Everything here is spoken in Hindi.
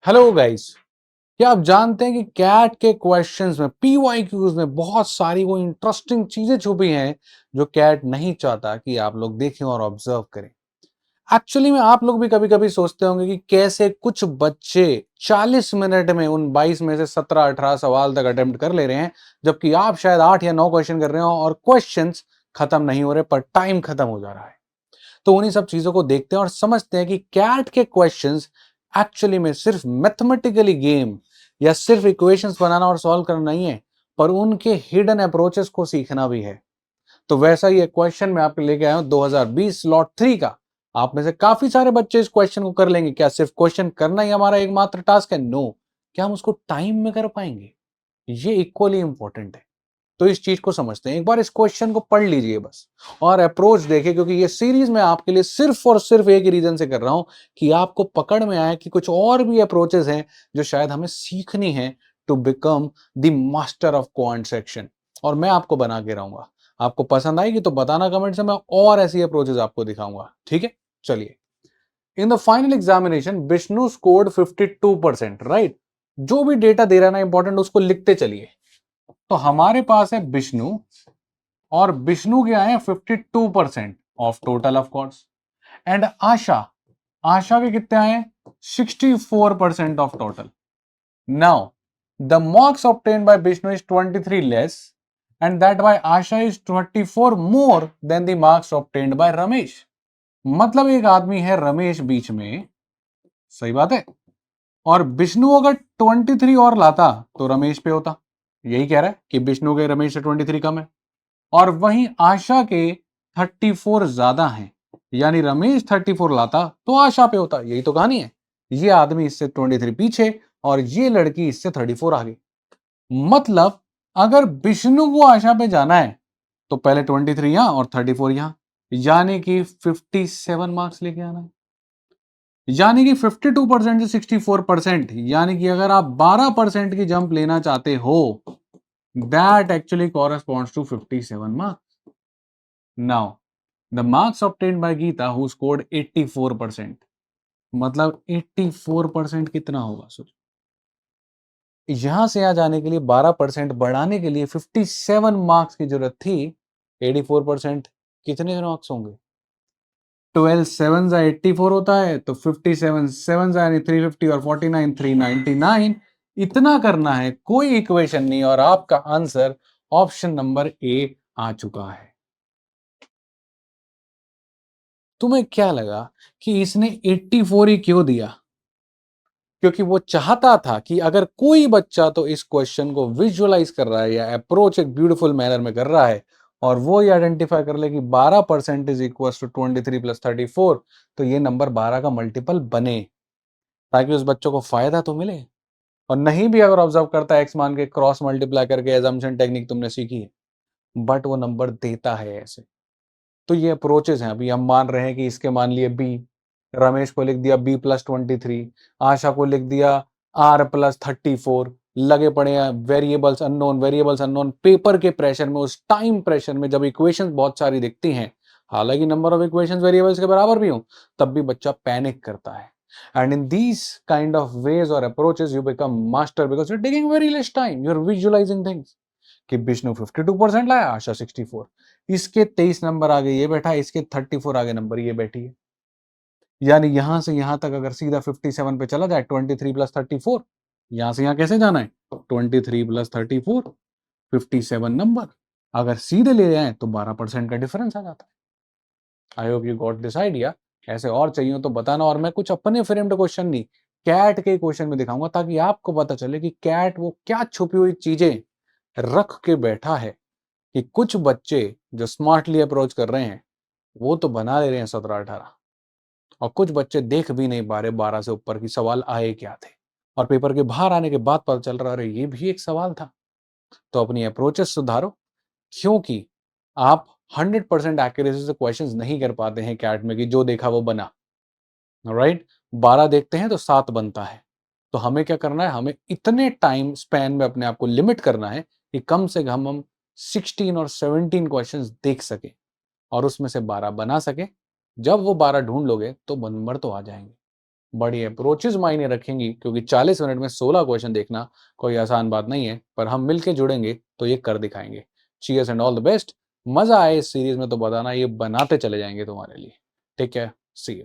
Hello guys. क्या आप जानते हैं कि कैट के क्वेश्चंस में पीवाईक्यूज में बहुत सारी वो इंटरेस्टिंग चीजें छुपी हैं जो कैट नहीं चाहता कि आप लोग देखें और ऑब्जर्व करें। एक्चुअली में आप लोग भी कभी कभी सोचते होंगे कि कैसे कुछ बच्चे 40 मिनट में उन 22 में से 17-18 सवाल तक अटेम्प्ट कर ले रहे हैं, जबकि आप शायद 8 या 9 क्वेश्चन कर रहे हो और क्वेश्चंस खत्म नहीं हो रहे पर टाइम खत्म हो जा रहा है। तो उन्हीं सब चीजों को देखते हैं और समझते हैं कि कैट के क्वेश्चंस एक्चुअली में सिर्फ मैथमेटिकली गेम या सिर्फ इक्वेशंस बनाना और सॉल्व करना नहीं है, पर उनके हिडन अप्रोचेस को सीखना भी है। तो वैसा ही एक क्वेश्चन मैं आपके लेके आया हूं 2020 लॉट 3 का। आप में से काफी सारे बच्चे इस क्वेश्चन को कर लेंगे। क्या सिर्फ क्वेश्चन करना ही हमारा एकमात्र टास्क है? नो। क्या हम उसको टाइम में कर पाएंगे? ये इक्वली इंपॉर्टेंट है। तो इस चीज को समझते हैं, एक बार इस क्वेश्चन को पढ़ लीजिए बस और अप्रोच देखिए, क्योंकि ये सीरीज मैं आपके लिए सिर्फ और सिर्फ एक ही रीजन से कर रहा हूं कि आपको पकड़ में आए कि कुछ और भी अप्रोचेस हैं जो शायद हमें सीखनी है to become the master of quant section. और मैं आपको बना के रहूंगा। आपको पसंद आएगी तो बताना कमेंट से, मैं और ऐसी अप्रोचेस आपको दिखाऊंगा। ठीक है, चलिए। In the final examination Vishnu scored 52%, right. जो भी डेटा दे रहा है ना इंपॉर्टेंट, उसको लिखते चलिए। तो हमारे पास है विष्णु, और विष्णु के आए 52% of total of course. And Asha, Asha के कितने आए? 64% of total. Now the marks obtained by Vishnu is 23 less and that by Asha is 24 more than the marks obtained by Ramesh. मतलब एक आदमी है रमेश बीच में, सही बात है, और विष्णु अगर 23 और लाता तो रमेश पे होता। यही कह रहा है कि विष्णु के रमेश से 23 कम है, और वहीं आशा के 34 ज्यादा हैं, यानी रमेश 34 लाता तो आशा पे होता। यही तो कहानी है। ये आदमी इससे 23 पीछे और ये लड़की इससे 34 आगे। मतलब अगर विष्णु को आशा पे जाना है तो पहले 23 यहां और 34 यहां, यानी कि 57 मार्क्स लेके आना है। यानी कि 52% से 64%, यानी कि अगर आप 12% की जंप लेना चाहते हो, that actually corresponds to 57 marks. Now the marks obtained by Geeta who scored 84%, मतलब 84% कितना होगा सोचो। यहां से यहां जाने के लिए 12% बढ़ाने के लिए 57 मार्क्स की जरूरत थी। 84% कितने मार्क्स होंगे? 12 7 जा 84 होता है, तो 57 7 जा यानी 350 और 49 399। इतना करना है, कोई इक्वेशन नहीं, और आपका आंसर ऑप्शन नंबर ए आ चुका है। तुम्हें क्या लगा कि इसने 84 ही क्यों दिया? क्योंकि वो चाहता था कि अगर कोई बच्चा तो इस क्वेश्चन को विजुअलाइज कर रहा है या अप्रोच एक ब्यूटीफुल मैनर में कर रहा है, और वो ये आइडेंटिफाई कर ले कि 12% इज इक्वल टू 23 प्लस 34, तो ये नंबर 12 का मल्टीपल बने, ताकि उस बच्चों को फायदा तो मिले। और नहीं भी अगर ऑब्जर्व करता है एक्स मान के क्रॉस मल्टीप्लाई करके, एजम्पशन टेक्निक तुमने सीखी है, बट वो नंबर देता है ऐसे। तो ये अप्रोचेस हैं। अभी हम मान रहे हैं कि इसके मान लिए बी, रमेश को लिख दिया बी प्लस 23, आशा को लिख दिया आर प्लस 34, लगे पड़े हैं variables unknown, variables unknown. Paper के प्रेशर में, उस टाइम प्रेशर में, जब इक्वेशंस बहुत सारी दिखती हैं, हालांकि नंबर ऑफ इक्वेशंस वेरिएबल्स के बराबर भी हो, तब भी बच्चा पैनिक करता है। And in these kind of ways और approaches you become master, because you are taking very less time, you are visualizing things. कि विष्णु 52% लाया, आशा 64, इसके 23 नंबर आगे ये बैठा है, इसके 34 आगे नंबर ये बैठी है। यानी यहां से यहां तक अगर सीधा 57 पे चला जाए, 23 प्लस 34, यहां से यहां कैसे जाना है? 23 प्लस 34, 57 नंबर। अगर सीधे ले जाए तो 12% का डिफरेंस आ जाता है। I hope you got this idea. ऐसे और चाहिए तो बताना, और मैं कुछ अपने फ्रेम्ड क्वेश्चन नहीं, कैट के क्वेश्चन में दिखाऊंगा, ताकि आपको पता चले कि कैट वो क्या छुपी हुई चीजें रख के बैठा है कि कुछ बच्चे जो स्मार्टली अप्रोच कर रहे हैं वो तो बना ले रहे हैं 17-18, और कुछ बच्चे देख भी नहीं पा रहे 12 से ऊपर की सवाल आए क्या थे, और पेपर के बाहर आने के बाद पता चल रहा है ये भी एक सवाल था। तो अपनी अप्रोचेस सुधारो, क्योंकि आप 100% एक्यूरेसी से क्वेश्चंस नहीं कर पाते हैं कैट में कि जो देखा वो बना। राइट, 12 देखते हैं तो 7 बनता है। तो हमें क्या करना है? हमें इतने टाइम स्पैन में अपने आप को लिमिट करना है कि कम से कम हम 16 और 17 क्वेश्चंस देख सके और उसमें से 12 बना सके। जब वो 12 ढूंढ लोगे तो नंबर तो आ जाएंगे। बड़ी अप्रोचेज़ मायने रखेंगी, क्योंकि 40 मिनट में 16 क्वेश्चन देखना कोई आसान बात नहीं है, पर हम मिलके जुड़ेंगे तो ये कर दिखाएँगे। Cheers and all the best. मज़ा आए इस सीरीज़ में तो बताना, ये बनाते चले जाएँगे तुम्हारे लिए। Take care, see you.